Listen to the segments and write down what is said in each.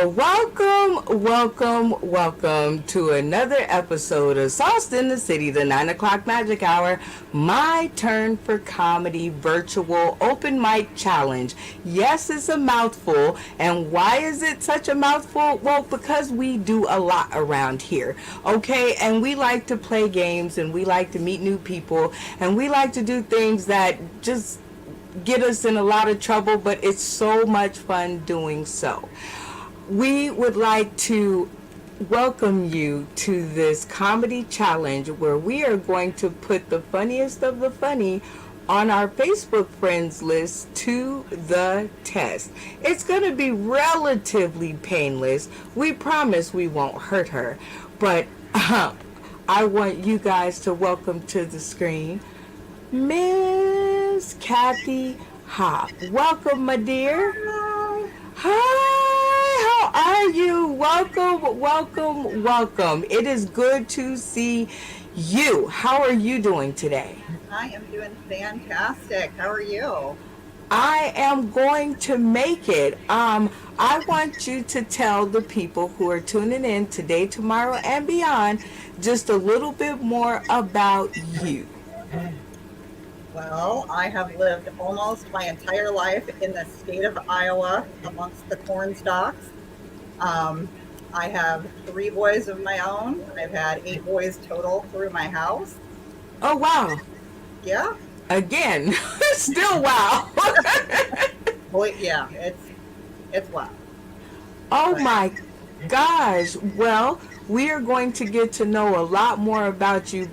Well, welcome to another episode of Sauced in the City, the 9 o'clock magic hour, my turn for comedy virtual open mic challenge. Yes, it's a mouthful. And why is it such a mouthful? Well, because we do a lot around here, okay? And we like to play games, and we like to meet new people, and we like to do things that just get us in a lot of trouble, but it's so much fun doing so. We would like to welcome you to this comedy challenge where we are going to put the funniest of the funny on our Facebook friends list to the test. It's going to be relatively painless. We promise we won't hurt her, but I want you guys to welcome to the screen Miss Kathy Hop. Welcome, my dear. Hi, how are you? Welcome. It is good to see you. How are you doing today? I am doing fantastic. How are you? I am going to make it. I want you to tell the people who are tuning in today, tomorrow, and beyond just a little bit more about you. Well, I have lived almost my entire life in the state of Iowa amongst the corn stalks. I have 3 boys of my own. I've had 8 boys total through my house. Oh, wow. Yeah. Again, still wow. Boy, yeah, it's wow. Oh my gosh. Well, we are going to get to know a lot more about you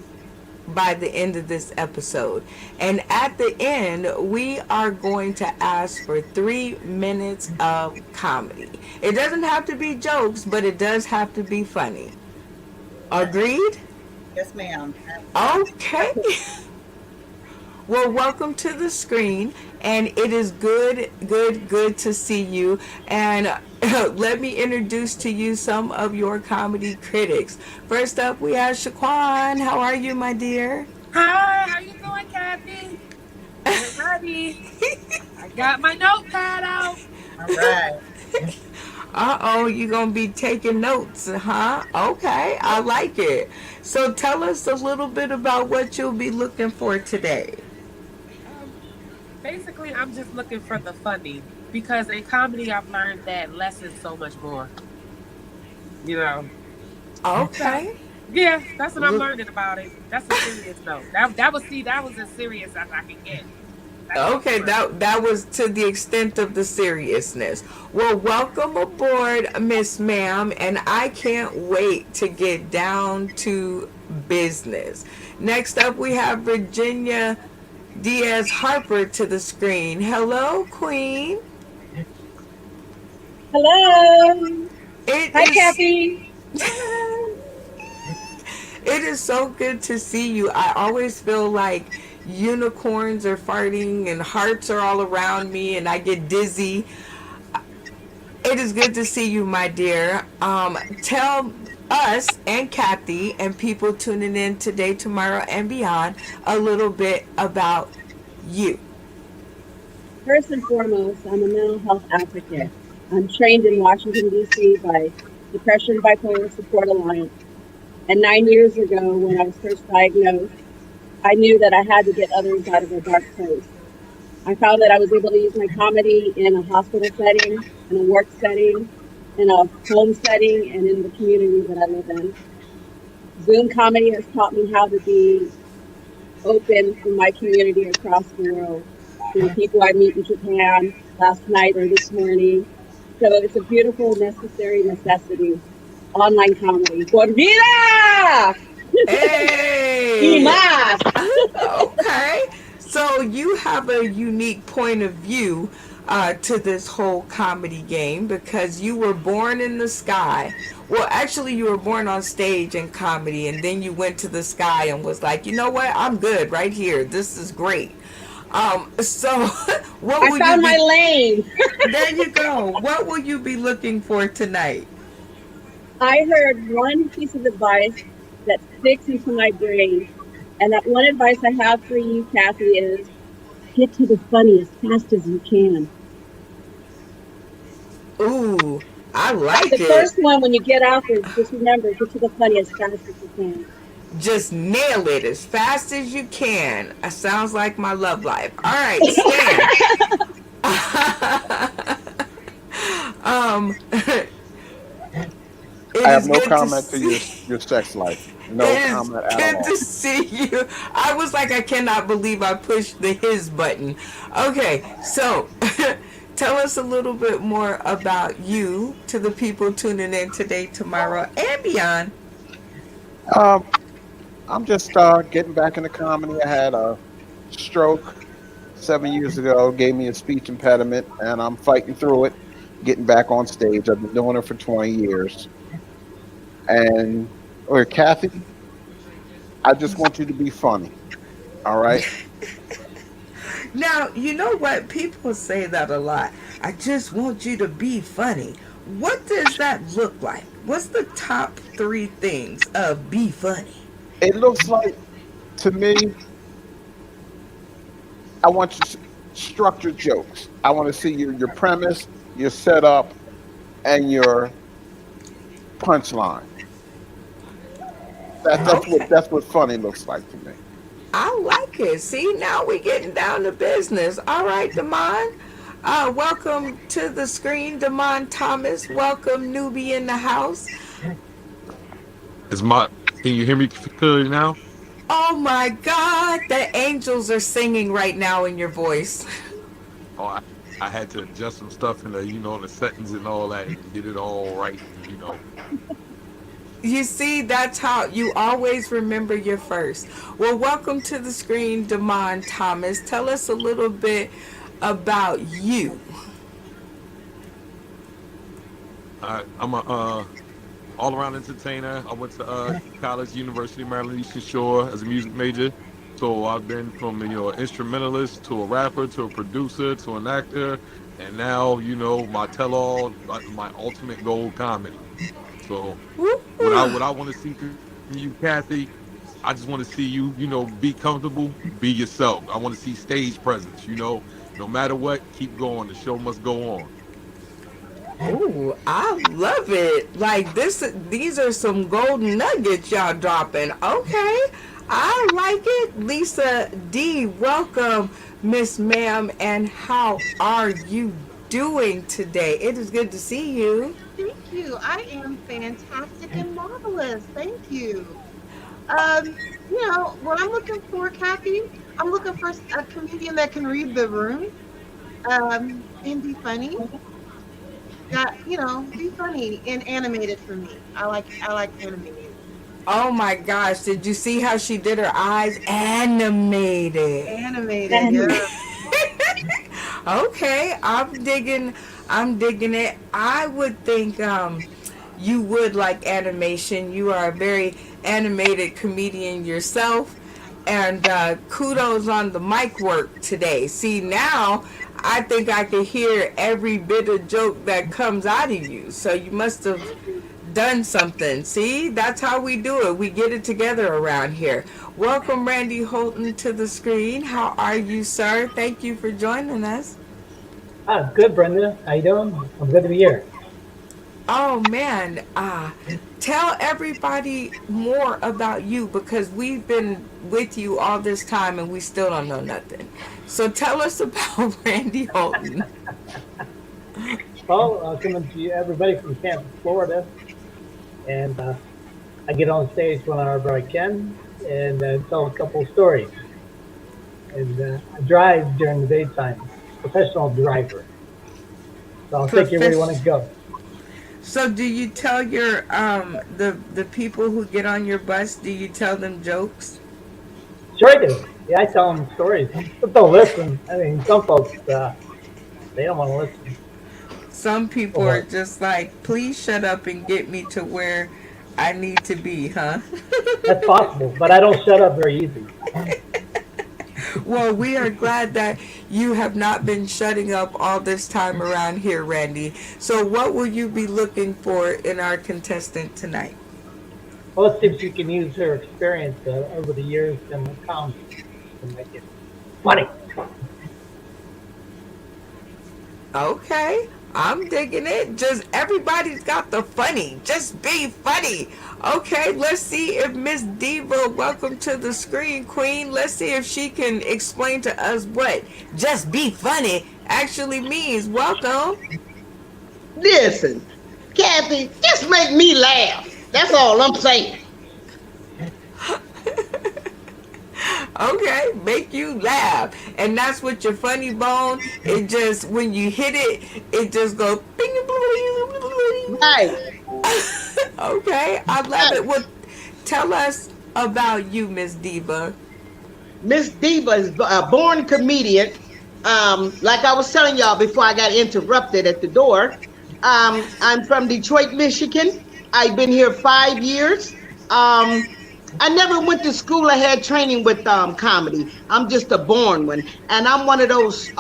by the end of this episode. And at the end, we are going to ask for 3 minutes of comedy. It doesn't have to be jokes, but it does have to be funny. Agreed? Yes, ma'am. Okay. Well, welcome to the screen, and it is good to see you. And let me introduce to you some of your comedy critics. First up, we have Shaquan. How are you, my dear? Hi, how you doing, Kathy? Get ready. I got my notepad out. All right. Uh-oh, you're going to be taking notes, huh? Okay, I like it. So tell us a little bit about what you'll be looking for today. Basically, I'm just looking for the funny because in comedy, I've learned that less is so much more. You know. Okay. Yeah, that's what I'm learning about it. That's a serious note. That was as serious as I can get. Okay, that was to the extent of the seriousness. Well, welcome aboard, Miss Ma'am, and I can't wait to get down to business. Next up, we have Virginia Diaz Harper to the screen. Hello, Queen. Hello. Hi, Kathy. It is so good to see you. I always feel like unicorns are farting and hearts are all around me and I get dizzy. It is good to see you, my dear. Tell us and Kathy and people tuning in today, tomorrow, and beyond a little bit about you. First and foremost, I'm a mental health advocate. I'm trained in Washington, D.C. by Depression Bipolar Support Alliance. And 9 years ago, when I was first diagnosed, I knew that I had to get others out of a dark place. I found that I was able to use my comedy in a hospital setting, in a work setting, in a home setting, and in the community that I live in. Zoom comedy has taught me how to be open in my community across the world. To the people I meet in Japan last night or this morning. So it's a beautiful, necessary necessity. Online comedy. Por vida! Hey! más. Okay. So you have a unique point of view to this whole comedy game because you were born in the sky. Well, actually, you were born on stage in comedy, and then you went to the sky and was like, you know what? I'm good right here. This is great. So what will I found you my lane. There you go. What will you be looking for tonight? I heard one piece of advice that sticks into my brain. And that one advice I have for you, Kathy, is get to the funny as fast as you can. Ooh, I like The it. first one, when you get out there, just remember, get to the funny as fast as you can. Just nail it as fast as you can. Sounds like my love life. All right, Stan. It I have is no good to comment to see. your sex life. No It is comment at good all. to see you. I was like, I cannot believe I pushed the his button. Okay, so tell us a little bit more about you to the people tuning in today, tomorrow, and beyond. Um, I'm just getting back into comedy. I had a stroke 7 years ago, gave me a speech impediment, and I'm fighting through it, getting back on stage. I've been doing it for 20 years. And, or Kathy, I just want you to be funny. All right. Now, you know what? People say that a lot. I just want you to be funny. What does that look like? What's the top three things of be funny? It looks like to me, I want you to structure jokes. I want to see your premise, your setup, and your punchline. Okay. That's what funny looks like to me. I like it. See, now we're getting down to business. All right, Damon. Welcome to the screen, Damon Thomas. Welcome, newbie in the house. Is my Can you hear me clearly now? Oh my God, the angels are singing right now in your voice. Oh, I had to adjust some stuff in the settings and all that and get it all right. You see, that's how you always remember your first. Well, welcome to the screen, Damon Thomas. Tell us a little bit about you. I'm a all around entertainer. I went to college, University of Maryland, Eastern Shore as a music major. So I've been from instrumentalist to a rapper to a producer to an actor, and now my tell-all, my ultimate goal, comedy. So what I want to see from you, Kathy, I just want to see you, be comfortable, be yourself. I want to see stage presence. No matter what, keep going. The show must go on. Ooh, I love it. Like these are some golden nuggets y'all dropping. Okay, I like it. Lisa D, welcome, Miss Ma'am, and how are you doing today? It is good to see you. Thank you. I am fantastic and marvelous. Thank you. What I'm looking for, Kathy, I'm looking for a comedian that can read the room, and be funny. Be funny and animated for me. I like animated. Oh my gosh, did you see how she did her eyes? Animated. Animated, And yeah. Okay, I'm digging it. I would think you would like animation. You are a very animated comedian yourself. And kudos on the mic work today. See, now I think I can hear every bit of joke that comes out of you. So you must have done something. See, that's how we do it. We get it together around here. Welcome, Randy Holton, to the screen. How are you, sir? Thank you for joining us. Good, Brenda. How you doing? I'm good to be here. Oh man, tell everybody more about you because we've been with you all this time and we still don't know nothing. So tell us about Randy Holton. Well, coming to you, everybody from Tampa, Florida, and I get on stage whenever I can and tell a couple of stories. And I drive during the daytime, professional driver. So I'll take you where you want to go. So do you tell your the people who get on your bus? Do you tell them jokes? Sure I do. Yeah, I tell them stories, but don't listen. I mean, some folks they don't want to listen. Some people are just like, please shut up and get me to where I need to be, huh? That's possible, but I don't shut up very easy. Well, we are glad that you have not been shutting up all this time around here, Randy. So what will you be looking for in our contestant tonight? Well, let's see if she can use her experience over the years in the comedy to make it funny. Okay. I'm digging it. Just everybody's got the funny. Just be funny. Okay, let's see if Miss Diva, welcome to the screen, Queen. Let's see if she can explain to us what just be funny actually means. Welcome. Listen, Kathy, just make me laugh. That's all I'm saying. Okay, make you laugh. And that's what your funny bone, it just, when you hit it, it just goes bing, bling, bling, Right. bling. Okay, I love it. Well, tell us about you, Miss Diva. Miss Diva is a born comedian. Like I was telling y'all before I got interrupted at the door, I'm from Detroit, Michigan. I've been here 5 years. I never went to school. I had training with comedy. I'm just a born one. And I'm one of those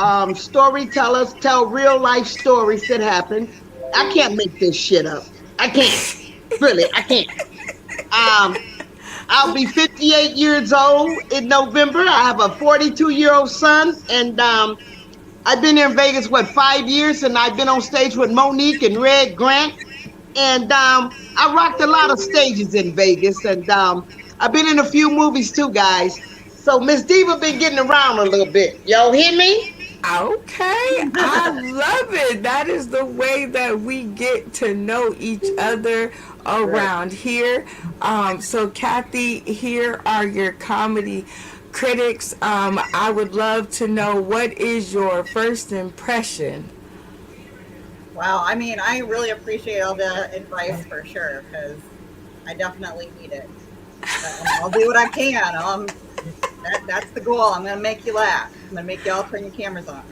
storytellers, tell real life stories that happened. I can't make this shit up. I can't. Really, I can't. I'll be 58 years old in November. I have a 42-year-old son, and I've been here in Vegas, 5 years, and I've been on stage with Monique and Red Grant, and I rocked a lot of stages in Vegas, and I've been in a few movies too, guys. So Miss Diva been getting around a little bit. Y'all hear me? Okay, I love it. That is the way that we get to know each other around here. So Kathy, here are your comedy critics. I would love to know, what is your first impression? Wow, I mean, I really appreciate all the advice for sure, because I definitely need it. I'll do what I can. That's the goal. I'm going to make you laugh. I'm going to make you all turn your cameras on.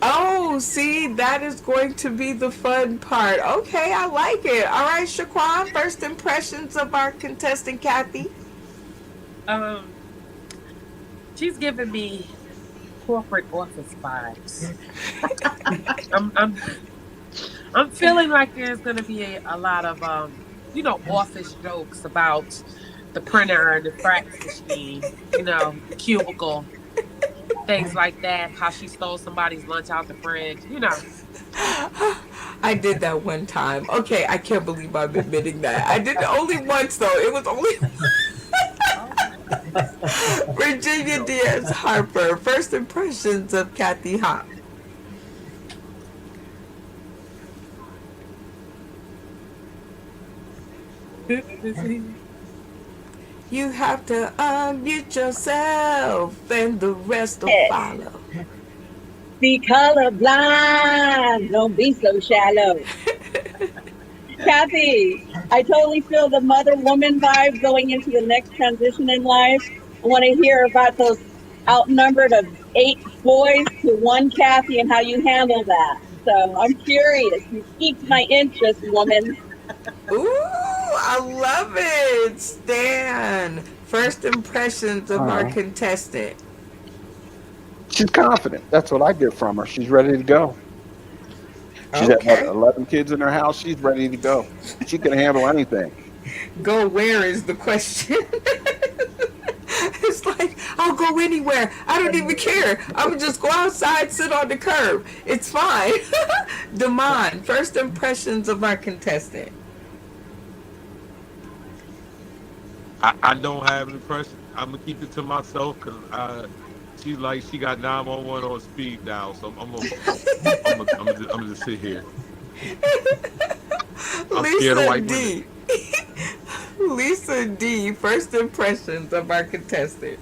Oh, see, that is going to be the fun part. Okay, I like it. All right, Shaquan, first impressions of our contestant, Kathy. She's giving me corporate office vibes. I'm feeling like there's going to be a lot of office jokes about the printer and the fax machine, the cubicle, things like that. How she stole somebody's lunch out the fridge, I did that one time. Okay, I can't believe I'm admitting that. I did it only once, though. It was only Virginia Diaz Harper. First impressions of Kathy Hop. You have to unmute yourself, and the rest will follow. Be colorblind. Don't be so shallow. Kathy, I totally feel the mother woman vibe going into the next transition in life. I want to hear about those outnumbered of 8 boys to 1 Kathy and how you handle that. So I'm curious. You piqued my interest, woman. Ooh, I love it. Stan, first impressions of our contestant. She's confident. That's what I get from her. She's ready to go. She's Okay. got 11 kids in her house. She's ready to go. She can handle anything. Go where is the question? It's like, I'll go anywhere. I don't even care. I'm going to just go outside, sit on the curb. It's fine. Damon, first impressions of our contestant. I don't have an impression. I'm gonna keep it to myself because she got 911 on speed dial, so I'm gonna just sit here. I'm scared of Lisa white D. women. Lisa D. First impressions of our contestant.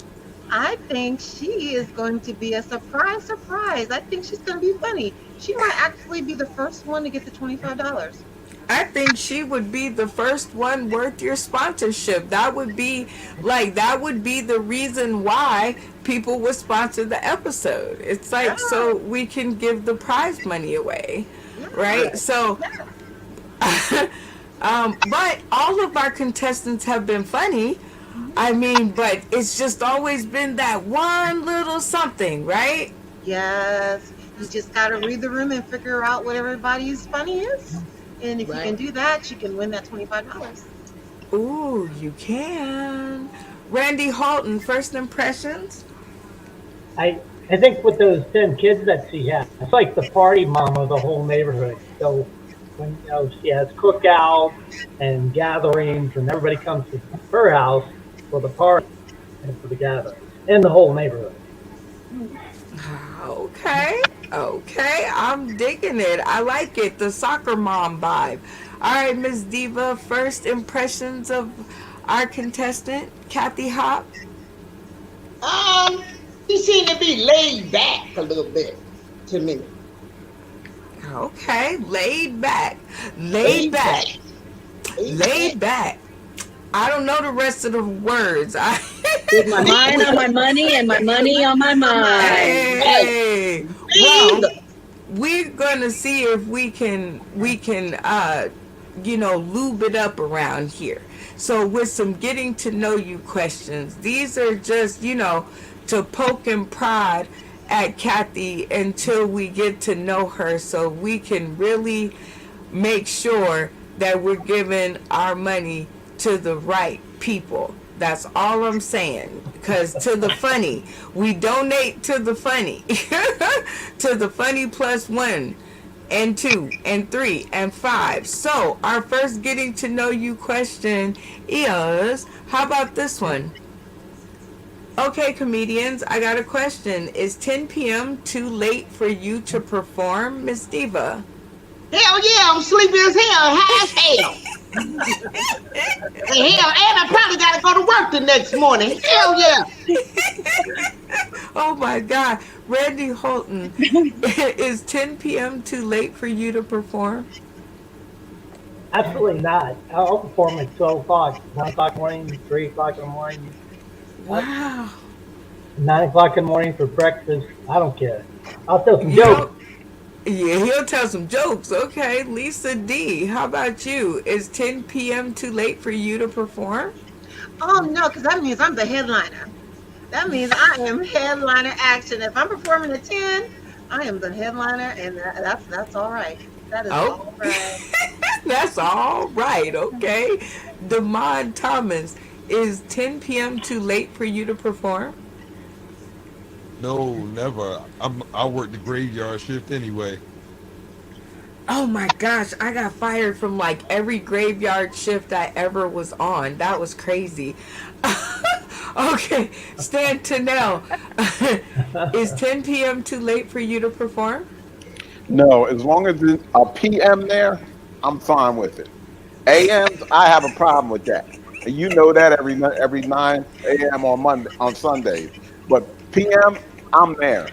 I think she is going to be a surprise. I think she's going to be funny. She might actually be the first one to get the $25. I think she would be the first one worth your sponsorship. That would be the reason why people would sponsor the episode. It's like, so we can give the prize money away, right? So, but all of our contestants have been funny. I mean, but it's just always been that one little something, right? Yes. You just got to read the room and figure out what everybody's funny is. And if you can do that, you can win that $25. Ooh, you can. Randy Halton, first impressions? I I think with those 10 kids that she has, it's like the party mom of the whole neighborhood. So when she has cookouts and gatherings, and everybody comes to her house for the party and for the gatherings in the whole neighborhood. Okay, okay, I'm digging it. I like it. The soccer mom vibe. All right, Miss Diva, first impressions of our contestant, Kathy Hop. He seemed to be laid back a little bit to me. Okay, laid back. Laid Laid back. back. Laid back. Laid back. I don't know the rest of the words. With my mind on my money and my money on my mind. Right. Hey, Breathe. well, we're gonna see if we can lube it up around here. So with some getting to know you questions, these are just to poke and prod at Kathy until we get to know her, so we can really make sure that we're giving our money to the right people. That's all I'm saying. Because to the funny, we donate to the funny. To the funny plus one and two and three and five. So, our first getting to know you question is, how about this one? Okay, comedians, I got a question. Is 10 p.m. too late for you to perform, Miss Diva? Hell yeah, I'm sleepy as hell, high as hell. Hell, and I probably gotta go to work the next morning. Hell yeah. Oh my God. Randy Holton, is 10 p.m. too late for you to perform? Absolutely not. I'll perform at 12 o'clock, 1 o'clock in the morning, 3 o'clock in the morning, Wow. 9 o'clock in the morning for breakfast. I don't care. I'll tell some You jokes. know, yeah, he'll tell some jokes. Okay, Lisa D, how about you? Is 10 p.m. too late for you to perform? Oh no, because that means I'm the headliner. That means I am headliner action. If I'm performing at 10, I am the headliner, and that's all right. That is Oh, all right. that's all right. Okay. Demond Thomas, is 10 p.m. too late for you to perform? No, never. I work the graveyard shift anyway. Oh my gosh, I got fired from like every graveyard shift I ever was on. That was crazy. Okay, Stan Tennell, is 10 p.m. too late for you to perform? No, as long as it's a PM there, I'm fine with it. AMs, I have a problem with that. And you know that every 9 a.m. on Sundays. But PM, I'm there.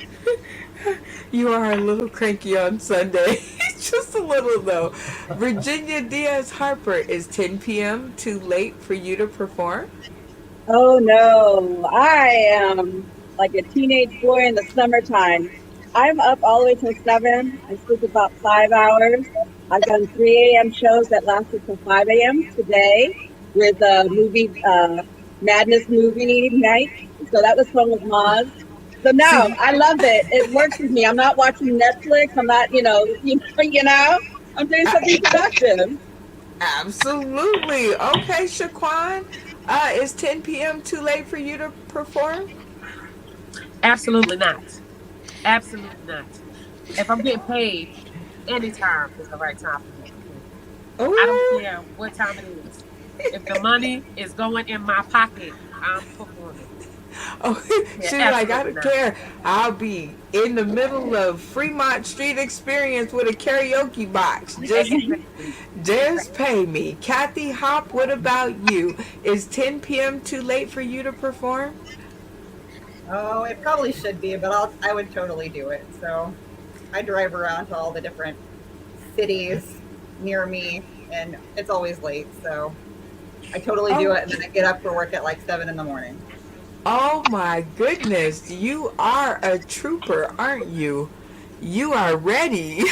You are a little cranky on Sunday. Just a little though. Virginia Diaz Harper, is 10 p.m. too late for you to perform? Oh no, I am like a teenage boy in the summertime. I'm up all the way till 7. I sleep about 5 hours. I've done 3 a.m. shows that lasted till 5 a.m. today with a movie, Madness movie night. So that was fun with Moz. So no, See, I love it. It works with me. I'm not watching Netflix. I'm not, I'm doing something productive. absolutely. Okay, Shaquan, is 10 p.m. too late for you to perform? Absolutely not. Absolutely not. If I'm getting paid, any time is the right time for me to perform. I don't Ooh. care what time it is. If the money is going in my pocket, I'm performing. Oh, Yeah, she's like, I absolutely don't not. care. I'll be in the middle of Fremont Street Experience with a karaoke box. Exactly. Just pay me. Kathy Hop, what about you? Is 10 p.m. too late for you to perform? Oh, it probably should be, but I would totally do it. So I drive around to all the different cities near me, and it's always late. So I totally do Oh, it, and then I get up for work at like 7 in the morning. oh my goodness. You are a trooper, aren't you? You are ready.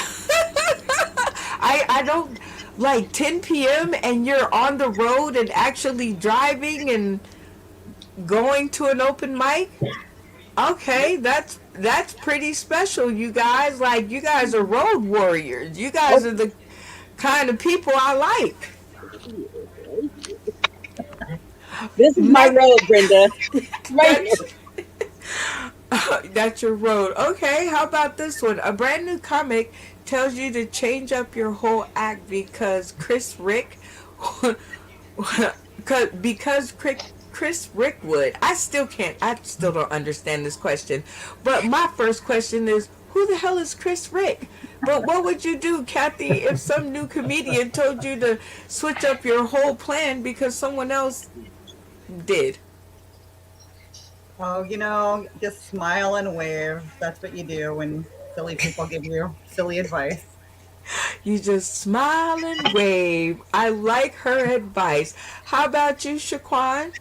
I don't like 10 p.m. and you're on the road and actually driving and going to an open mic. Okay, that's pretty special, you guys. Like, you guys are road warriors. You guys are the kind of people I like. This is my Next, road, Brenda. Right here. that's That's your road. Okay, how about this one? A brand new comic tells you to change up your whole act because Chris Rick, because Chris Rick would. I still don't understand this question. But my first question is, who the hell is Chris Rick? But what would you do, Kathy, if some new comedian told you to switch up your whole plan because someone else did? Oh, just smile and wave. That's what you do when silly people give you silly advice. You just smile and wave. I like her advice. How about you, Shaquan?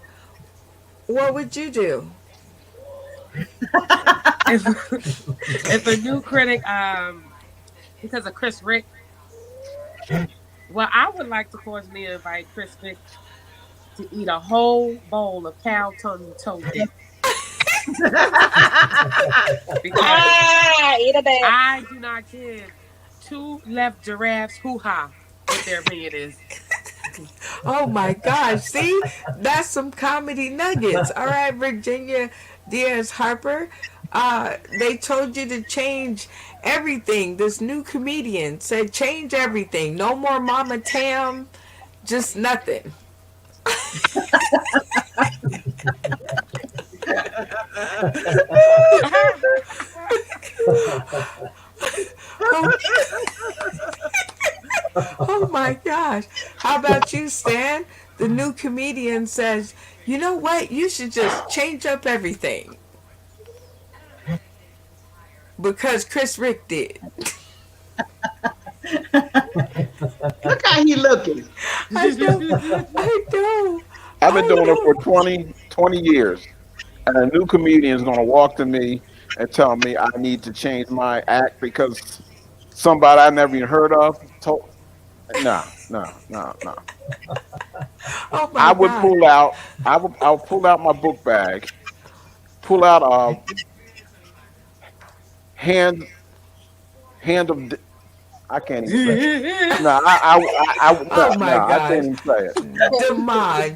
What would you do? if, if a new critic, because of Chris Rick, well, I would like to cordially invite Chris Rick to eat a whole bowl of cow tongue toe dip. Because Eat a bit. I do not give two left giraffes hoo-ha what their opinion is. Oh my gosh. See? That's some comedy nuggets. All right, Virginia Diaz Harper. They told you to change everything. This new comedian said change everything. No more Mama Tam. Just nothing. Oh, oh my gosh. How about you, Stan? The new comedian says, you know what? You should just change up everything. Because Chris Rick did. Look how he looking. I know. I know. I've been I doing it know. for 20 years. And a new comedian is going to walk to me and tell me I need to change my act because somebody I never even heard of told. No, no, no, no. Oh I my would God. pull out. I would pull out my book bag, pull out a hand hand of. I can't even say it. No, Oh no, my I can't gosh. even say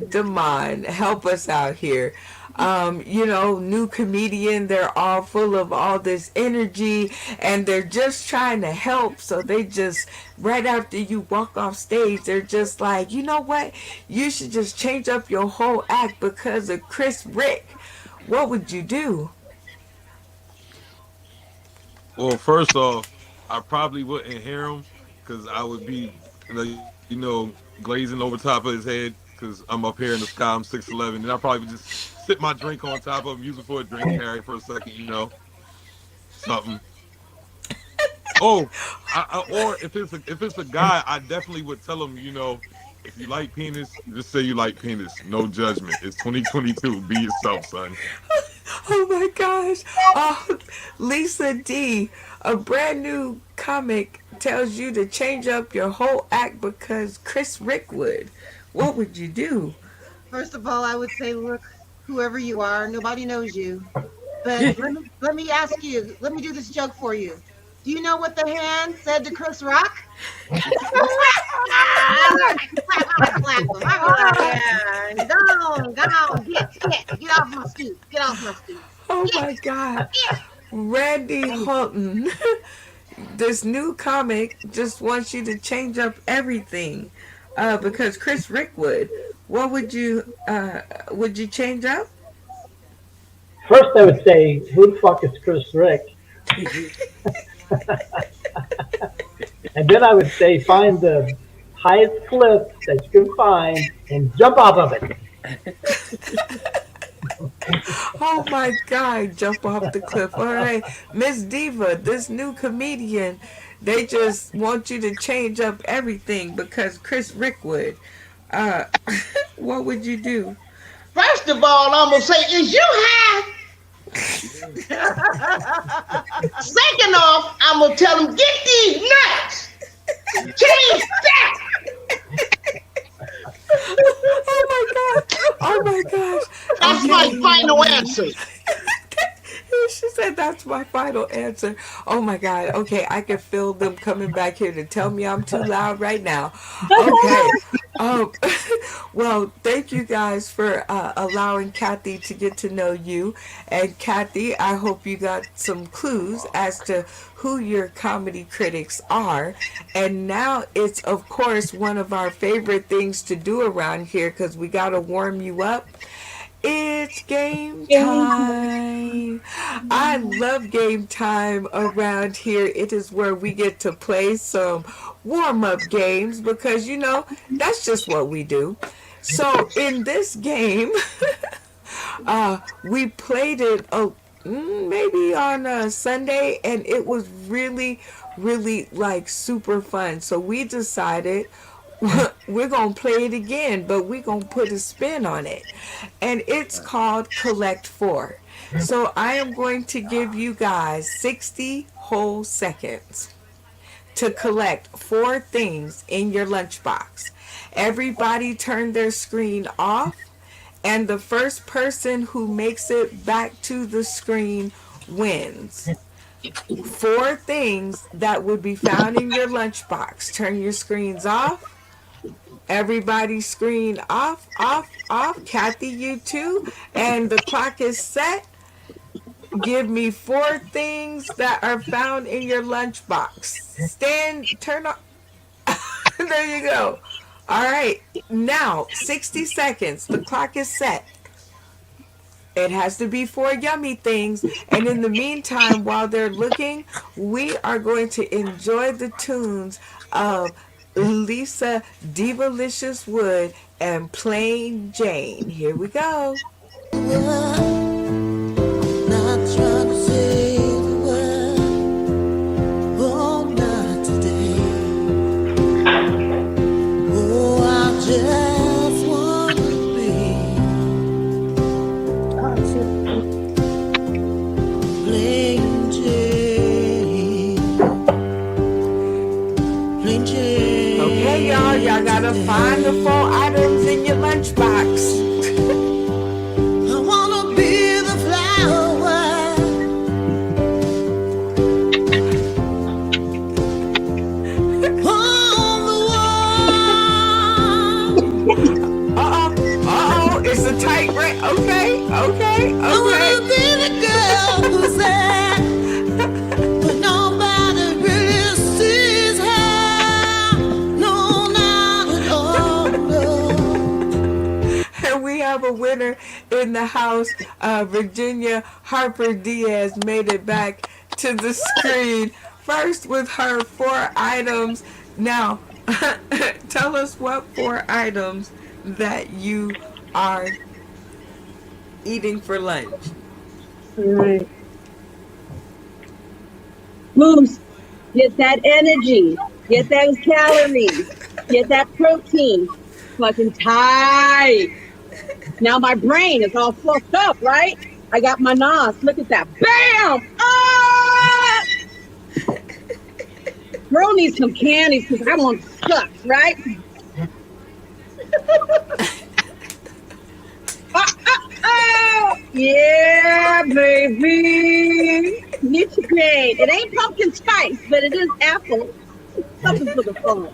it. Damon, help us out here. New comedian, they're all full of all this energy and they're just trying to help. So they just, right after you walk off stage, they're just like, you know what? You should just change up your whole act because of Chris Rick. What would you do? Well, first off, I probably wouldn't hear him because I would be, glazing over top of his head because I'm up here in the sky. I'm 6'11", and I probably would just sit my drink on top of him, use it for a drink carry for a second, something. Oh, or if it's a guy, I definitely would tell him, if you like penis, just say you like penis. No judgment. It's 2022. Be yourself, son. Oh my gosh. Oh, Lisa D, a brand new comic tells you to change up your whole act because Chris Rick would. What would you do? First of all, I would say, look, whoever you are, nobody knows you. But let me ask you, let me do this joke for you. Do you know what the hand said to Chris Rock? I clap him. I be like, yeah, go on, get off my stoop, get off my stoop. Oh my God. Randy Houghton. This new comic just wants you to change up everything because Chris Rick would. What would you change up? First, I would say, who the fuck is Chris Rick? And then I would say, find the highest cliff that you can find and jump off of it. Oh my God, jump off the cliff. All right. Miss Diva, this new comedian, they just want you to change up everything because Chris Rick would. Uh, what would you do? First of all, I'm gonna say, is you high? Second off, I'm gonna tell them, get these nuts. Change that. Oh my God. Oh my gosh. That's my final answer. She said, said that's my final answer. Oh my God. Okay, I can feel them coming back here to tell me I'm too loud right now. Okay. Um, well, thank you guys for allowing Kathy to get to know you. And Kathy, I hope you got some clues as to who your comedy critics are. And now it's, of course, one of our favorite things to do around here because we got to warm you up. It's game time. I love game time around here. It is where we get to play some warm up games because, that's just what we do. So, in this game, we played it maybe on a Sunday, and it was really, really like super fun. So, we decided we're going to play it again, but we're going to put a spin on it. And it's called Collect Four. So I am going to give you guys 60 whole seconds to collect four things in your lunchbox. Everybody turn their screen off, and the first person who makes it back to the screen wins. Four things that would be found in your lunchbox. Turn your screens off. Everybody's screen off, off, off. Kathy, you too. And the clock is set. Give me four things that are found in your lunchbox. Turn on. There you go. All right. Now, 60 seconds. The clock is set. It has to be four yummy things. And in the meantime, while they're looking, we are going to enjoy the tunes of Lisa Divalicious Wood and Plain Jane. Here we go. Okay, y'all gotta find the four items in your lunchbox. I wanna be the flower on the wall. It's a tight race. Okay. I wanna be the girl who's there when nobody really sees her. No, not at all, no. And we have a winner in the house. Virginia Harper Diaz made it back to the screen first with her four items. Now, tell us what four items that you are eating for lunch. All right. Boost. Get that energy. Get those calories. Get that protein. Fucking tight. Now my brain is all fluffed up, right? I got my NOS. Look at that. Bam! Ah! Girl needs some candies because I want stuff, right? Yeah, baby. Nutrigrain. It ain't pumpkin spice, but it is apple. Something for the phone.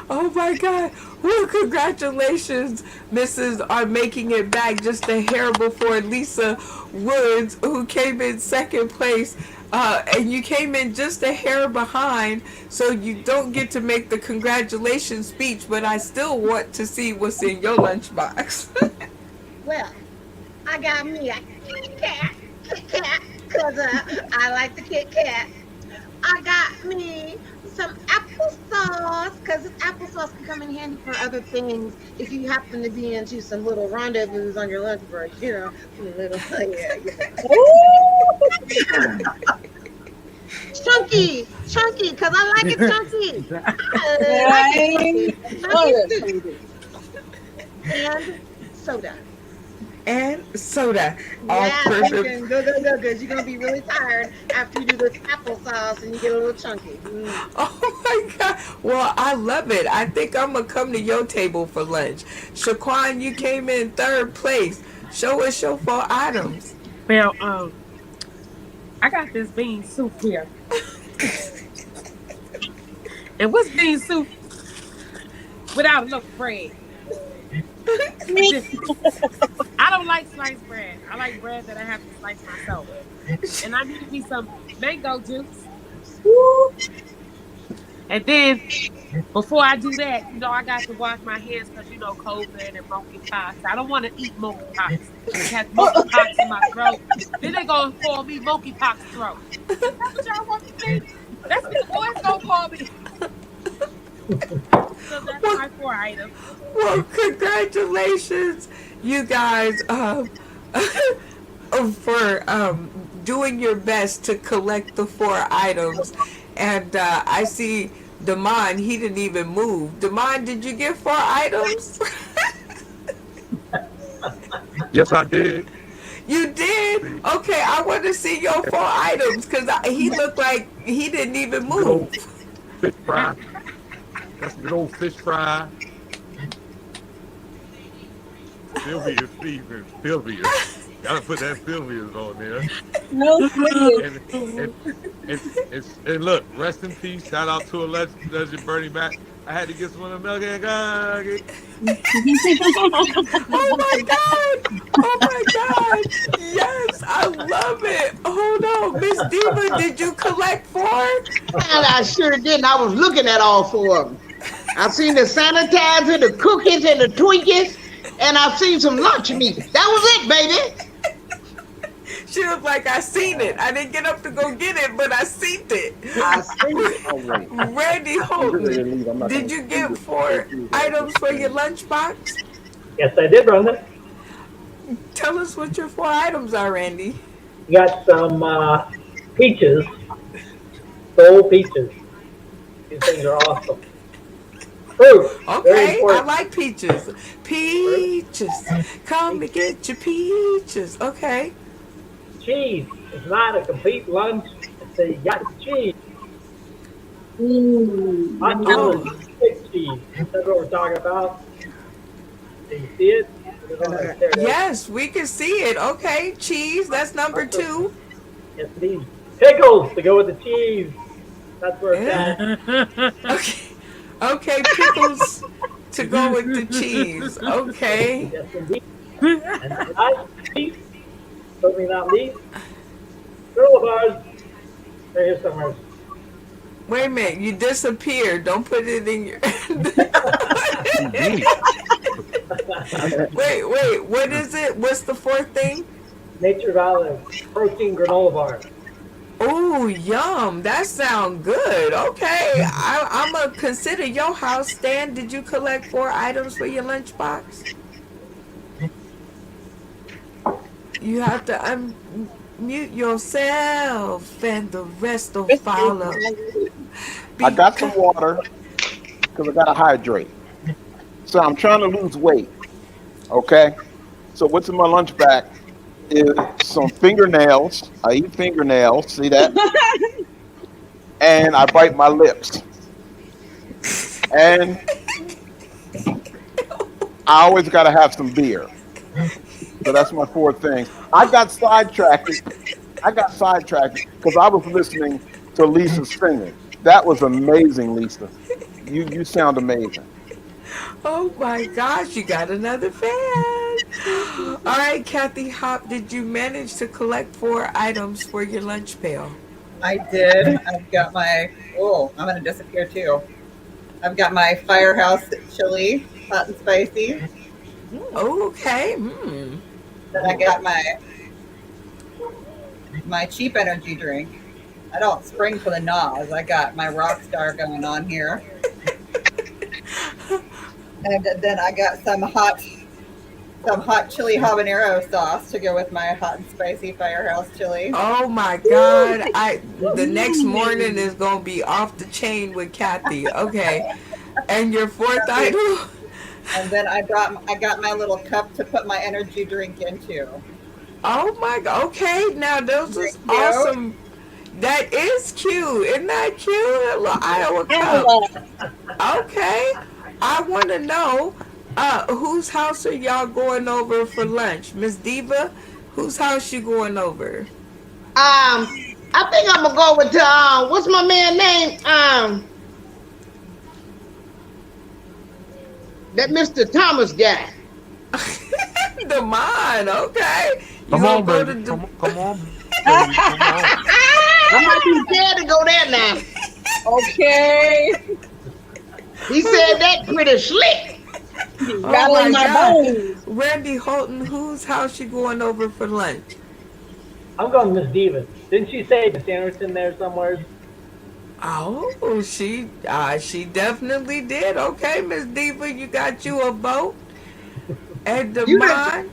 Oh my God. Well, congratulations, Mrs. on making it back just a hair before Lisa Woods, who came in second place. And you came in just a hair behind, so you don't get to make the congratulations speech, but I still want to see what's in your lunchbox. Well, I got me a Kit Kat, because I like the Kit Kat. I got me some applesauce, because applesauce can come in handy for other things if you happen to be into some little rendezvous on your lunch break, a little, Chunky, because I like it chunky. And soda. and soda. All Yes, you perfect. can go, go, go, because you're gonna be really tired after you do this applesauce and you get a little chunky. Mm. Oh my God. Well, I love it. I think I'm going to come to your table for lunch. Shaquan, you came in third place. Show us your four items. Well, I got this bean soup here. And what's bean soup without a loaf of bread? It just, I don't like sliced bread. I like bread that I have to slice myself. And I need me some mango juice. And then before I do that, I got to wash my hands because COVID and monkeypox. I don't want to eat monkeypox. Have monkeypox in my throat. Then they gonna call me monkeypox throat. Is that what y'all want to be? That's what the boys gonna call me. So that's my 4 items. Well, congratulations, you guys, for doing your best to collect the four items. And I see Damon, he didn't even move. Damon, did you get four items? Yes, I did. You did? Okay, I want to see your four items because he looked like he didn't even Good old move. fish fry. That's a good old fish fry. Sylvia season. Sylvia. Gotta put that Sylvia's on there. No slippage. And look, rest in peace. Shout out to a legend Bernie Mac. I had to get some of the milk and Oh my God! Oh my God! Yes, I love it. Hold on, Miss Diva, did you collect four? And I sure didn't. I was looking at all four of them. I've seen the sanitizer, the cookies, and the Twinkies, and I've seen some lunch meat. That was it, baby. She was like, I seen it. I didn't get up to go get it, but I seen it. I seen it. Randy Holton, did you get four items for your lunchbox? Yes, I did, Brenda. Tell us what your four items are, Randy. You got some peaches, Dole peaches. These things are awesome. Fruit. Very Okay, I important. like peaches. Peaches. Come and get your peaches. Okay. Cheese. It's not a complete lunch until you got the cheese. Hot Oh. thick cheese. That's what we're talking about. Do you see it? There it is. Yes, we can see it. Okay, cheese. That's number two. Yes, these pickles to go with the cheese. That's where it's at. Okay. Okay, pickles to go with the cheese. Okay. Yes, indeed. And last, certainly not least, granola bars. They're here somewhere. Wait a minute, you disappeared. Don't put it in your. Wait, what is it? What's the fourth thing? Nature's Olive protein granola bar. Oh, yum. That sounds good. Okay. I'm going to consider your house. Stan, did you collect four items for your lunchbox? You have to unmute yourself and the rest will follow. I got some water because I got to hydrate. So I'm trying to lose weight. Okay? So what's in my lunch bag is some fingernails. I eat fingernails. See that? And I bite my lips. And I always got to have some beer. So that's my four things. I got sidetracked because I was listening to Lisa singing. That was amazing, Lisa. You sound amazing. Oh my gosh, you got another fan. All right, Kathy Hop, did you manage to collect four items for your lunch pail? I did. I've got my, I'm going to disappear too. I've got my Firehouse chili, hot and spicy. Okay. Then I got my cheap energy drink. I don't spring for the Nas. I got my Rockstar going on here. And then I got some hot chili habanero sauce to go with my hot and spicy Firehouse chili. Oh my God. The next morning is going to be off the chain with Kathy. Okay. And your fourth item? And then I got my little cup to put my energy drink into. Oh my god. Okay, now those is Thank you. awesome. That is cute. Isn't that cute? A little Iowa cup. Iowa. Okay. I want to know whose house are y'all going over for lunch? Miss Diva, whose house you going over? I think I'm gonna go with what's my man name? That Mr. Thomas guy. The mine. Okay. You Come gonna on, go baby. to the Come on, baby. Come on. I might be scared to go there now. Okay. He said that pretty slick. Rattling my bones. Randy Holton, whose house you going over for lunch? I'm going Miss Diva. Didn't she say the sandwich in there somewhere? Oh, she definitely did. Okay, Miss Diva, you got you a vote. And the mine.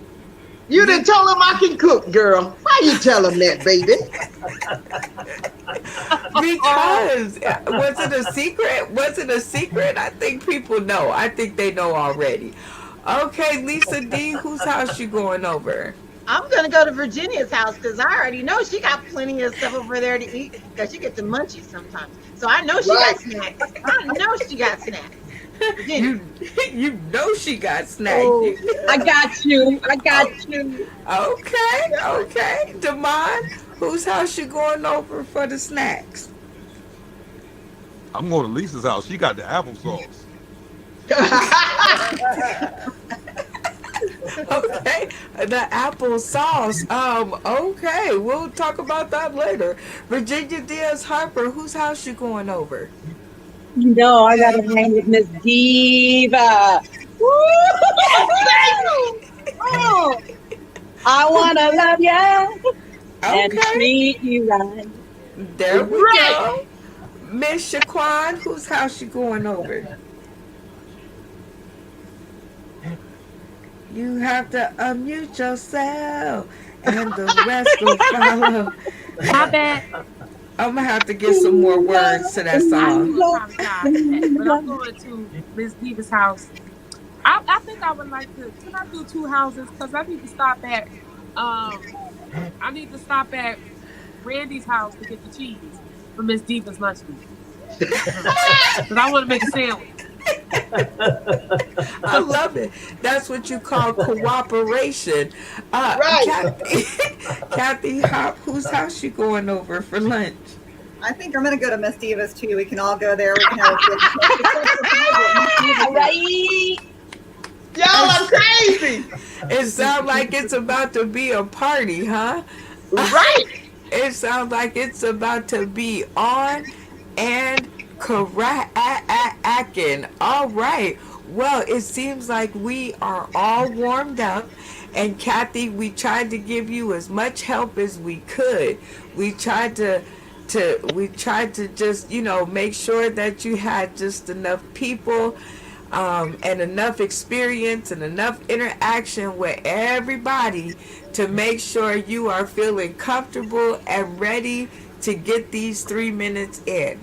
You done told him I can cook, girl. Why you tell him that, baby? Because was it a secret? Was it a secret? I think people know. I think they know already. Okay, Lisa D, whose house you going over? I'm gonna go to Virginia's house because I already know she got plenty of stuff over there to eat because she gets the munchies sometimes. So I know she got snacks. I know she got snacks. Virginia. You know she got snacks. Oh, I got you. I got you. Okay. Damon, whose house you going over for the snacks? I'm going to Lisa's house. She got the applesauce. Okay, the applesauce. Okay, we'll talk about that later. Virginia Diaz Harper, whose house you going over? You know, I gotta hang with Miss Diva. Woo! Oh, I wanna love you and treat you right. There we go. Miss Shaquan, whose house you going over? You have to unmute yourself, and the rest will follow. My bad. I'm gonna have to get some more words to that song. But I'm going to Miss Diva's house. I think I would like to. Can I do two houses? Because I need to stop at. I need to stop at Randy's house to get the cheese for Miss Diva's lunch meat. Because I want to make a sandwich. I love it. That's what you call cooperation. Right. Kathy, whose house you going over for lunch? I think I'm going to go to Miss Diva's too. We can all go there. We can have a good Right. Y'all are crazy. It sounds like it's about to be a party, huh? Right. It sounds like it's about to be on and acting. All right. Well, it seems like we are all warmed up. And Kathy, we tried to give you as much help as we could. We tried to just, make sure that you had just enough people and enough experience and enough interaction with everybody to make sure you are feeling comfortable and ready to get these 3 minutes in.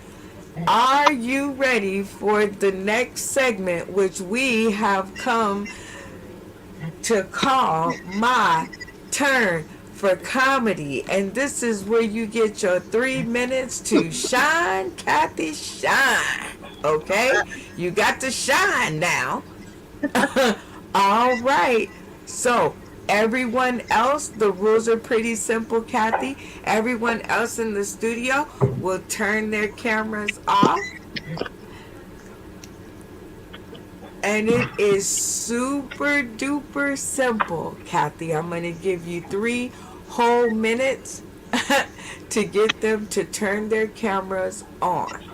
Are you ready for the next segment, which we have come to call My Turn for Comedy? And this is where you get your 3 minutes to shine, Kathy, shine. Okay? You got to shine now. All right. So, everyone else, the rules are pretty simple, Kathy. Everyone else in the studio will turn their cameras off. And it is super duper simple, Kathy. I'm going to give you 3 whole minutes to get them to turn their cameras on.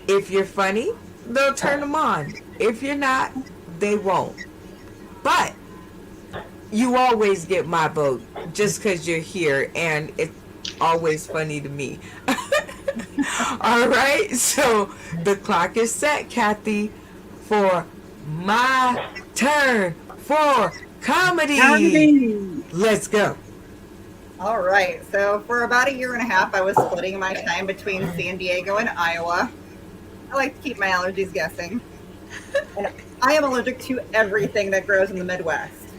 If you're funny, they'll turn them on. If you're not, they won't. But you always get my vote just because you're here, and it's always funny to me. All right, so the clock is set, Kathy, for My Turn for Comedy. Let's go. All right. So for about a year and a half, I was splitting my time between San Diego and Iowa. I like to keep my allergies guessing. I am allergic to everything that grows in the Midwest.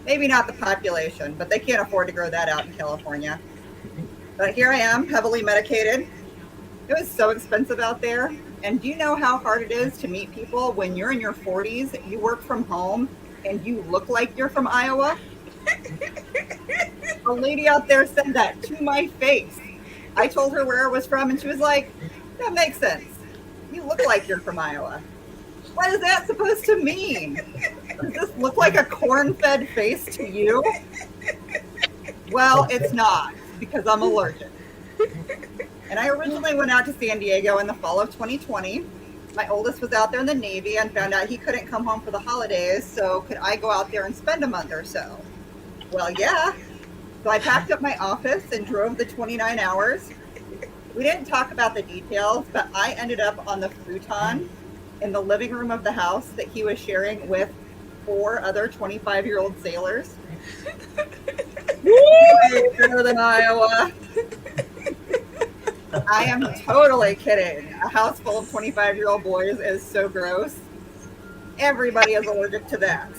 Maybe not the population, but they can't afford to grow that out in California. But here I am, heavily medicated. It was so expensive out there. And do you know how hard it is to meet people when you're in your 40s, you work from home, and you look like you're from Iowa? A lady out there said that to my face. I told her where I was from, and she was like, that makes sense. You look like you're from Iowa. What is that supposed to mean? Does this look like a corn-fed face to you? Well, it's not, because I'm allergic. And I originally went out to San Diego in the fall of 2020. My oldest was out there in the Navy and found out he couldn't come home for the holidays, so could I go out there and spend a month or so? Well, yeah. So I packed up my office and drove the 29 hours. We didn't talk about the details, but I ended up on the futon in the living room of the house that he was sharing with 4 other 25-year-old sailors. Way better than Iowa. I am totally kidding. A house full of 25-year-old boys is so gross. Everybody is allergic to that.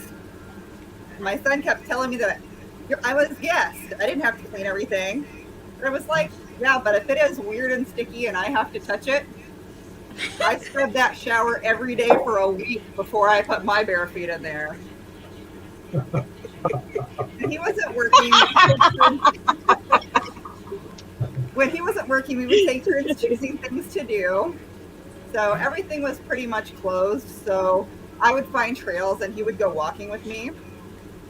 My son kept telling me that I was guessed. I didn't have to clean everything. But I was like, yeah, but if it is weird and sticky and I have to touch it, I scrub that shower every day for a week before I put my bare feet in there. When he wasn't working, we would take turns choosing things to do. So everything was pretty much closed. So I would find trails and he would go walking with me.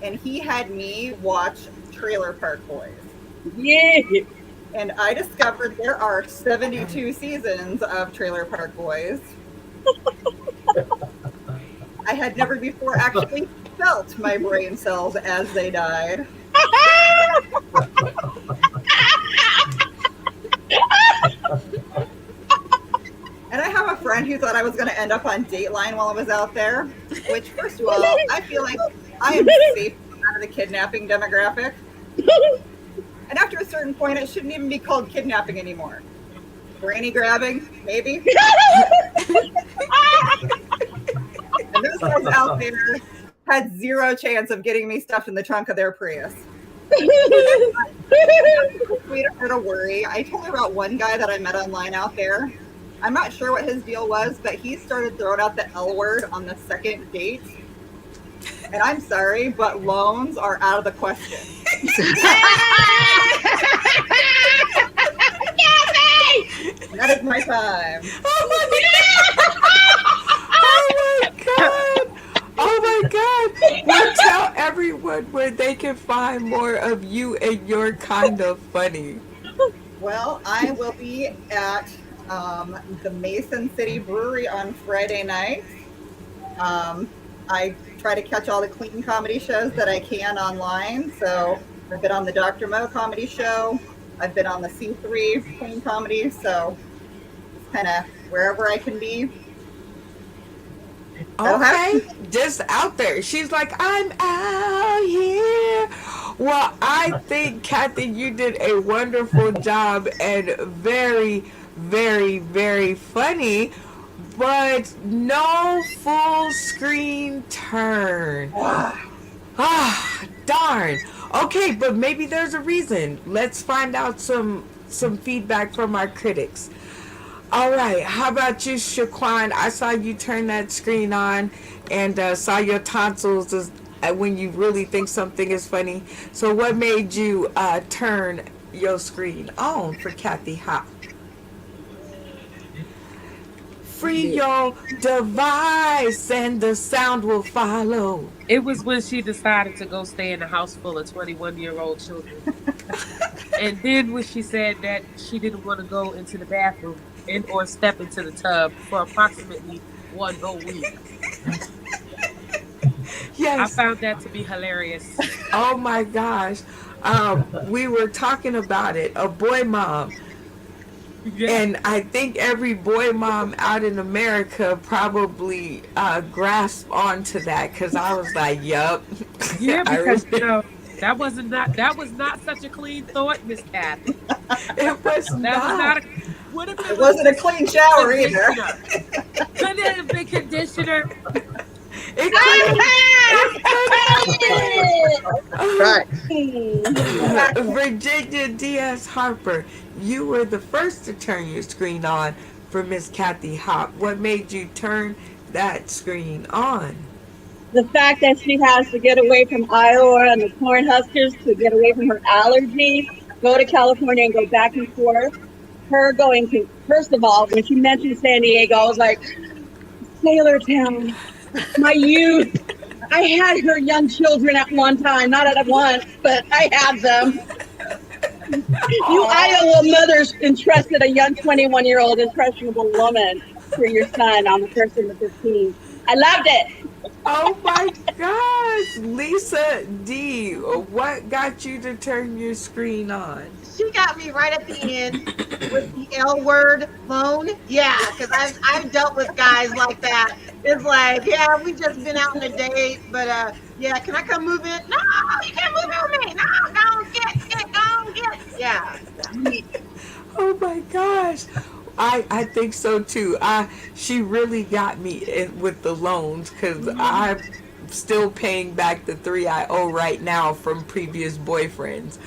And he had me watch Trailer Park Boys. Yeah. And I discovered there are 72 seasons of Trailer Park Boys. I had never before actually felt my brain cells as they died. And I have a friend who thought I was going to end up on Dateline while I was out there, which, first of all, I feel like I am safe out of the kidnapping demographic. And after a certain point, it shouldn't even be called kidnapping anymore. Granny grabbing, maybe. And those guys out there had zero chance of getting me stuffed in the trunk of their Prius. We don't have to worry. I told her about one guy that I met online out there. I'm not sure what his deal was, but he started throwing out the L word on the second date. And I'm sorry, but loans are out of the question. That is my time. Oh my god! Oh my god! Well, tell everyone where they can find more of you and your kind of funny. Well, I will be at the Mason City Brewery on Friday night. I try to catch all the clean comedy shows that I can online. So I've been on the Dr. Mo comedy show. I've been on the C3 clean comedy. So just kind of wherever I can be. Okay, just out there. She's like, I'm out here. Well, I think, Kathy, you did a wonderful job and very, very, very funny, but no full screen turn. Darn. Okay, but maybe there's a reason. Let's find out some feedback from our critics. All right, how about you, Shaquan? I saw you turn that screen on and saw your tonsils when you really think something is funny. So what made you turn your screen on for Kathy Hop? Free your device and the sound will follow. It was when she decided to go stay in a house full of 21-year-old children. And then when she said that she didn't want to go into the bathroom or step into the tub for approximately 1 whole week. Yes. I found that to be hilarious. Oh my gosh. We were talking about it, a boy mom. Yeah. And I think every boy mom out in America probably grasped onto that because I was like, yup. Yeah, because that was not such a clean thought, Miss Kathy. It was not. What if it wasn't a clean shower either? Couldn't it have been conditioner? It Right. could have been. Virginia Diaz Harper, you were the first to turn your screen on for Miss Kathy Hop. What made you turn that screen on? The fact that she has to get away from Iowa and the Cornhuskers to get away from her allergies, go to California and go back and forth. Her going to, first of all, when she mentioned San Diego, I was like, Sailor Town, my youth. I had her young children at one time, not at once, but I had them. You Iowa mothers entrusted a young 21-year-old impressionable woman for your son on the 1st and the 15th. I loved it. Oh my gosh, Lisa D, what got you to turn your screen on? She got me right at the end with the L word loan. Yeah, because I've dealt with guys like that. It's like, yeah, we just been out on a date, but yeah, can I come move in? No, you can't move in with me. No, don't get. Yeah. Oh my gosh. I think so too. She really got me with the loans because I'm still paying back the 3 I owe right now from previous boyfriends.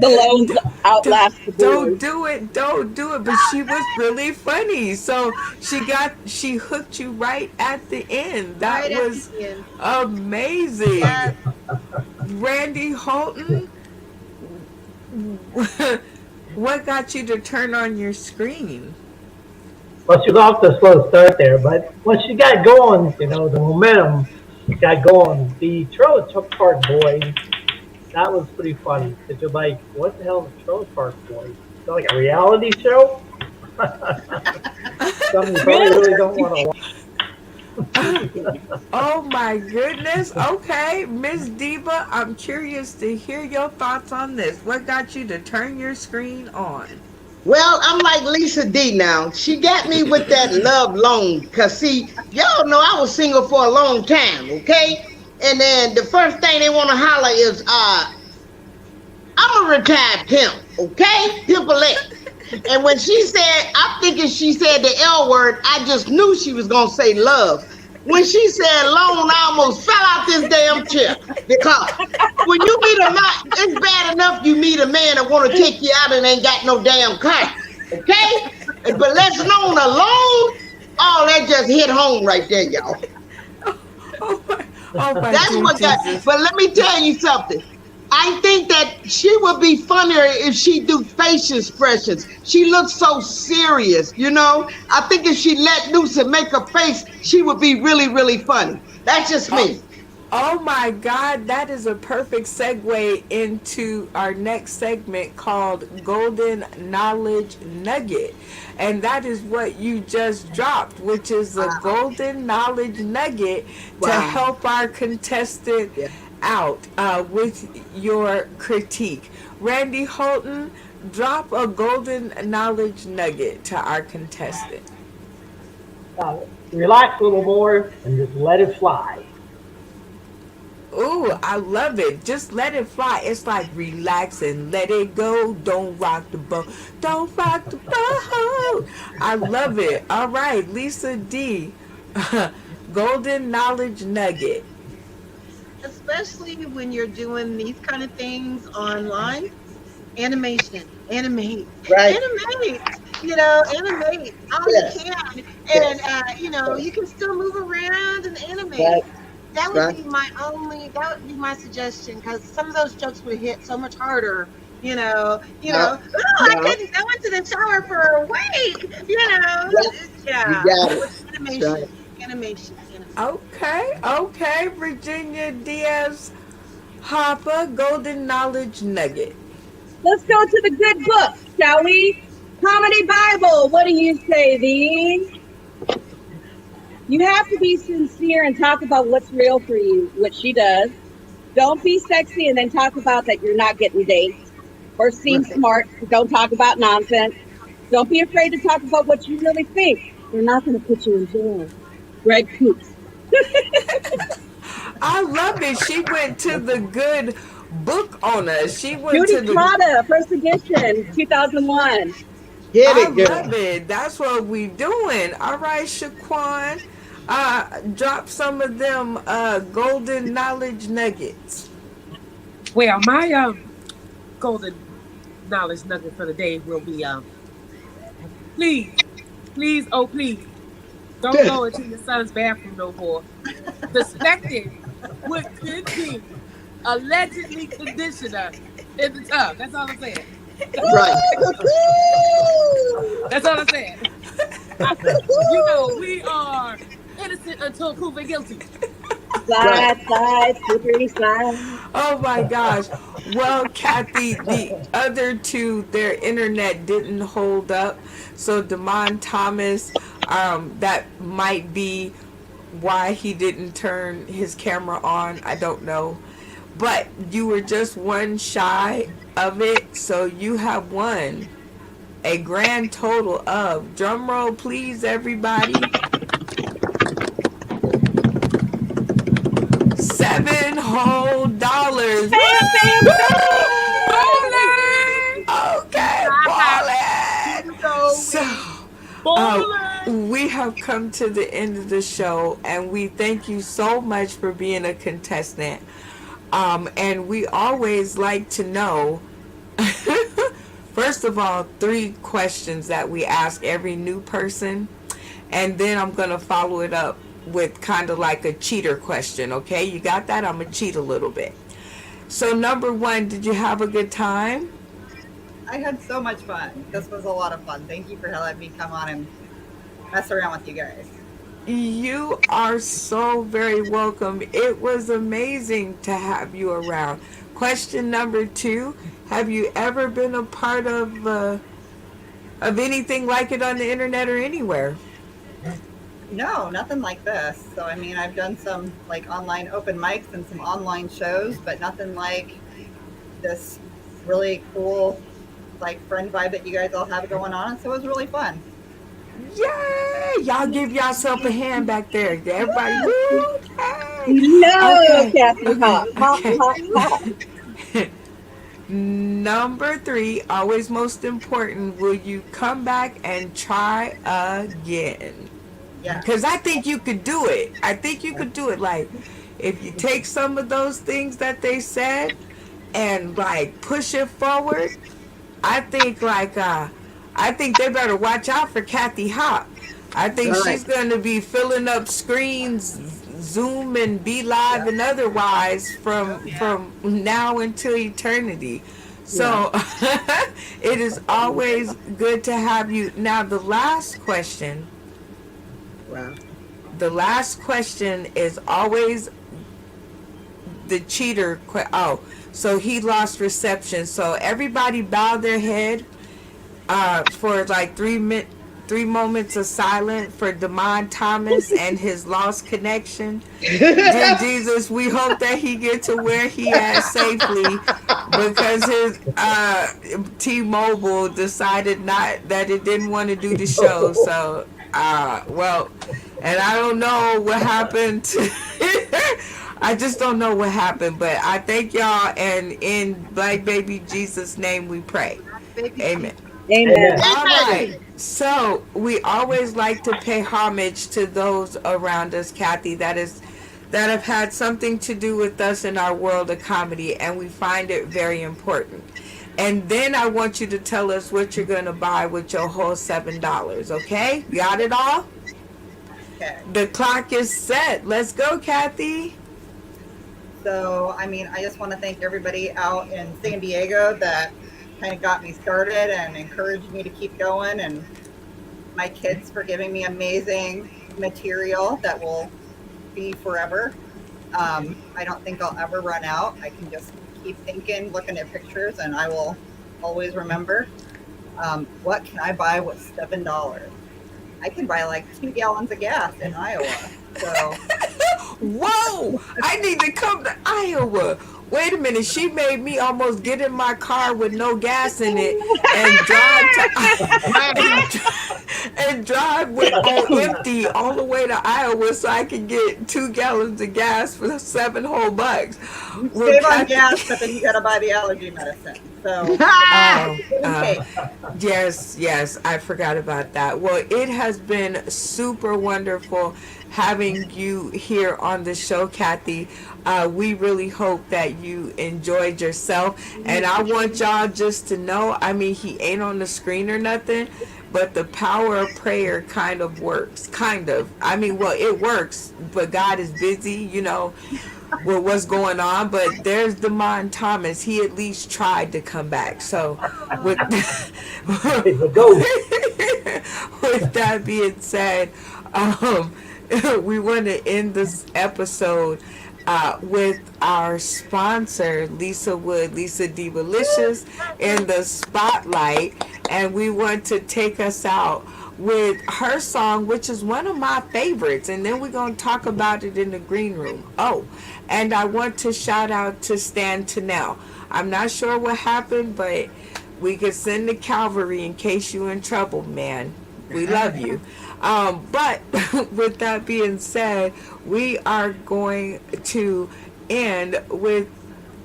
The loans outlast the Don't boys. don't do it. But she was really funny. So she hooked you right at the end. That Right at was the end. amazing. Yes. Randy Holton, what got you to turn on your screen? Well, she was off to a slow start there, but when she got going, the momentum got going. The Trailer Park Boys, that was pretty funny. Because you're like, what the hell is Trailer Park Boys? Is it like a reality show? Something you probably really don't want to watch. Oh my goodness. Okay, Miss Diva, I'm curious to hear your thoughts on this. What got you to turn your screen on? Well, I'm like Lisa D now. She got me with that love loan. Cause see, y'all know I was single for a long time, okay? And then the first thing they want to holler is, I'm a retired pimp, okay? Pimpalette. And when she said, I'm thinking she said the L word, I just knew she was gonna say love. When she said loan, I almost fell out this damn chair. Because when you meet a man, it's bad enough you meet a man that want to take you out and ain't got no damn car. Okay? But let's loan a loan. Oh, that just hit home right there, y'all. Oh my That's what got. Jesus. But let me tell you something. I think that she would be funnier if she do face expressions. She looks so serious, I think if she let loose and make a face, she would be really, really funny. That's just me. Oh my God, that is a perfect segue into our next segment called Golden Knowledge Nugget. And that is what you just dropped, which is a golden knowledge nugget to help our contestant out with your critique. Randy Holton, drop a golden knowledge nugget to our contestant. Relax a little more and just let it fly. Ooh, I love it. Just let it fly. It's like relax and let it go. Don't rock the boat. Don't rock the boat. I love it. All right, Lisa D. Golden knowledge nugget. Especially when you're doing these kind of things online. Animate, Right. animate all Yes. you can, Yes. and you can still move around and animate. Right. That would Right. be that would be my suggestion because some of those jokes would hit so much harder. Oh, I went to the shower for a week. Yeah. You got it. Animation, Right. animation. Okay, Virginia Diaz Hopper, golden knowledge nugget. Let's go to the good book, shall we? Comedy Bible, what do you say, Thee? You have to be sincere and talk about what's real for you, which she does. Don't be sexy and then talk about that you're not getting dates. Or seem smart, don't talk about nonsense. Don't be afraid to talk about what you really think. They're not going to put you in jail. Greg Coops. I love it. She went to the good book on us. She went Judy to the Prada, first edition, 2001. Get I it, love girl. it. That's what we doing. All right, Shaquan. Drop some of them golden knowledge nuggets. Well, my golden knowledge nugget for the day will be please, please, oh please, don't go into your son's bathroom no more. Suspected what could be allegedly conditioner in the tub. That's all I'm saying. Right. That's all I'm saying. We are innocent until proven guilty. Right. Slide, slide, slippery slide. Oh my gosh. Well, Kathy, the other two, their internet didn't hold up. So Damon Thomas, that might be why he didn't turn his camera on. I don't know. But you were just one shy of it. So you have won a grand total of, drum roll please, everybody, $7 whole. Bam, bam, Okay, Here ballin'. we go. So, we have come to the end of the show, and we thank you so much for being a contestant. And we always like to know, first of all, 3 questions that we ask every new person, and then I'm gonna follow it up with kind of like a cheater question. Okay, you got that? I'm gonna cheat a little bit. So, number 1, did you have a good time? I had so much fun. This was a lot of fun. Thank you for letting me come on and mess around with you guys. You are so very welcome. It was amazing to have you around. Question number 2, have you ever been a part of anything like it on the internet or anywhere? No, nothing like this. So, I mean, I've done some like online open mics and some online shows, but nothing like this really cool like friend vibe that you guys all have going on. So it was really fun. Yay! Y'all give yourself a hand back there. Everybody, woo! Hey! No, Kathy Okay. Hop. Hop, Okay. hop, hop. Number 3, always most important, will you come back and try again? Yeah. Because I think you could do it. I think you could do it. Like, if you take some of those things that they said and like push it forward, I think they better watch out for Kathy Hop. I think she's going to be filling up screens, Zoom and Be Live and otherwise from now until eternity. So it is always good to have you. Now the last question. Wow. The last question is always the cheater. So he lost reception. So everybody bow their head for like 3 moments of silence for Damon Thomas and his lost connection. Dear Jesus, we hope that he get to where he at safely, because his T-Mobile decided that it didn't want to do the show. So, and I don't know what happened. I just don't know what happened, but I thank y'all, and in Black Baby Jesus' name we pray. Amen. Amen. All right. So we always like to pay homage to those around us, Kathy, that have had something to do with us in our world of comedy, and we find it very important. And then I want you to tell us what you're going to buy with your whole $7. Okay? Got it all? Okay. The clock is set. Let's go, Kathy. So, I mean, I just want to thank everybody out in San Diego that kind of got me started and encouraged me to keep going, and my kids for giving me amazing material that will be forever. I don't think I'll ever run out. I can just keep thinking, looking at pictures, and I will always remember. What can I buy with $7? I can buy like 2 gallons of gas in Iowa. So Whoa! I need to come to Iowa. Wait a minute, she made me almost get in my car with no gas in it and drive on empty all the way to Iowa so I can get 2 gallons of gas for $7 whole. save on gas, but then you gotta buy the allergy medicine. So Oh, give and take. yes, I forgot about that. Well, it has been super wonderful having you here on the show, Kathy. We really hope that you enjoyed yourself. And I want y'all just to know, I mean, he ain't on the screen or nothing, but the power of prayer kind of works. Kind of. I mean, well, it works, but God is busy, with what's going on. But there's Demond Thomas. He at least tried to come back. So with It's a ghost. with that being said, um, we want to end this episode with our sponsor, Lisa Wood, Lisa Divalicious, in the spotlight. And we want to take us out with her song, which is one of my favorites. And then we're going to talk about it in the green room. Oh, and I want to shout out to Stan Tennell. I'm not sure what happened, but we could send the cavalry in case you're in trouble, man. We love you. But with that being said, we are going to end with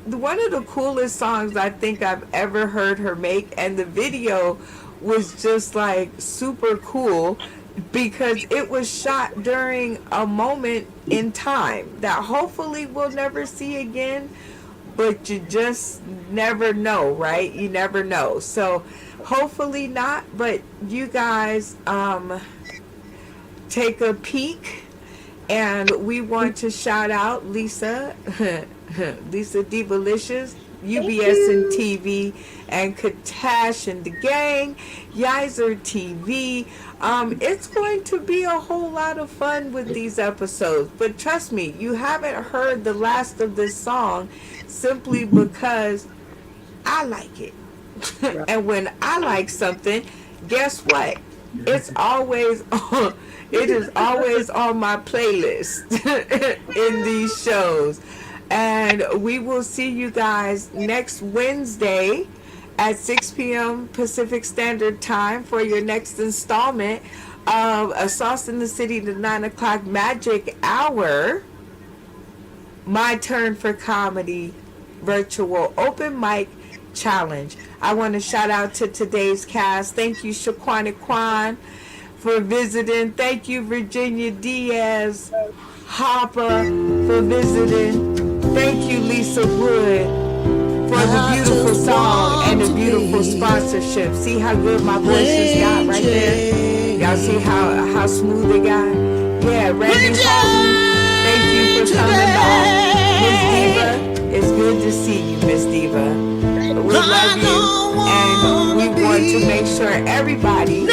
one of the coolest songs I think I've ever heard her make. And the video was just like super cool because it was shot during a moment in time that hopefully we'll never see again, but you just never know, right? You never know. So hopefully not, but you guys take a peek. And we want to shout out Lisa, Lisa Divalicious, UBS and TV, and Katash and the gang, Yizer TV. It's going to be a whole lot of fun with these episodes. But trust me, you haven't heard the last of this song simply because I like it. And when I like something, guess what? It's always on, it is always on my playlist in these shows. And we will see you guys next Wednesday at 6 p.m. Pacific Standard Time for your next installment of A Sauce in the City, the 9 o'clock magic hour. My Turn for Comedy virtual open mic challenge. I want to shout out to today's cast. Thank you, Shaquana Kwan, for visiting. Thank you, Virginia Diaz Hopper, for visiting. Thank you, Lisa Wood, for the beautiful song and the beautiful sponsorship. See how good my voice has got right there? Y'all see how smooth it got? Yeah, Randy Holton, thank you for coming back. Miss Diva, it's good to see you, Miss Diva. We love you, and we want to make sure everybody